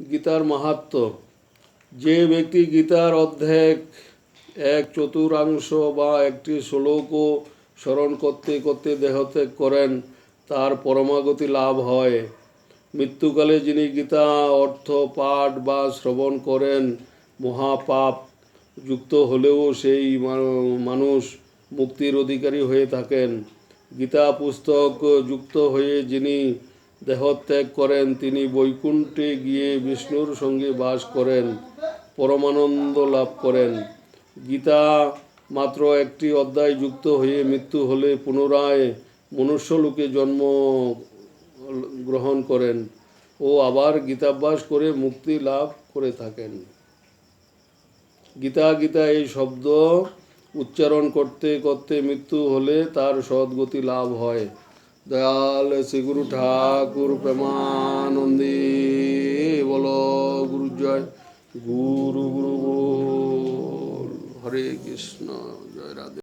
গীতার মাহাত্ম্য। যে ব্যক্তি গীতার অর্ধেক এক চতুর্থাংশ বা একটি শ্লোকও স্মরণ করতে করতে দেহত্যাগ করেন, তার পরমাগতি লাভ হয়। মৃত্যুকালে যিনি গীতা অর্থ পাঠ বা শ্রবণ করেন, মহাপাপ যুক্ত হলেও সেই মানুষ মুক্তির অধিকারী হয়ে থাকেন। গীতা পুস্তক যুক্ত হয়ে যিনি দেহত্যাগ করেন, তিনি বৈকুণ্ঠে গিয়ে বিষ্ণুর সঙ্গে বাস করেন, পরমানন্দ লাভ করেন। গীতা মাত্র একটি অধ্যায় যুক্ত হয়ে মৃত্যু হলে পুনরায় মনুষ্যলোকে জন্ম গ্রহণ করেন ও আবার গীতাভ্যাস করে মুক্তি লাভ করে থাকেন। গীতা গীতা এই শব্দ উচ্চারণ করতে করতে মৃত্যু হলে তার সদ্গতি লাভ হয়। দয়াল শ্রী গুরু ঠাকুর প্রেমানন্দে বলো গুরু জয়। গুরু গুরু বল। হরে কৃষ্ণ। জয় রাধে।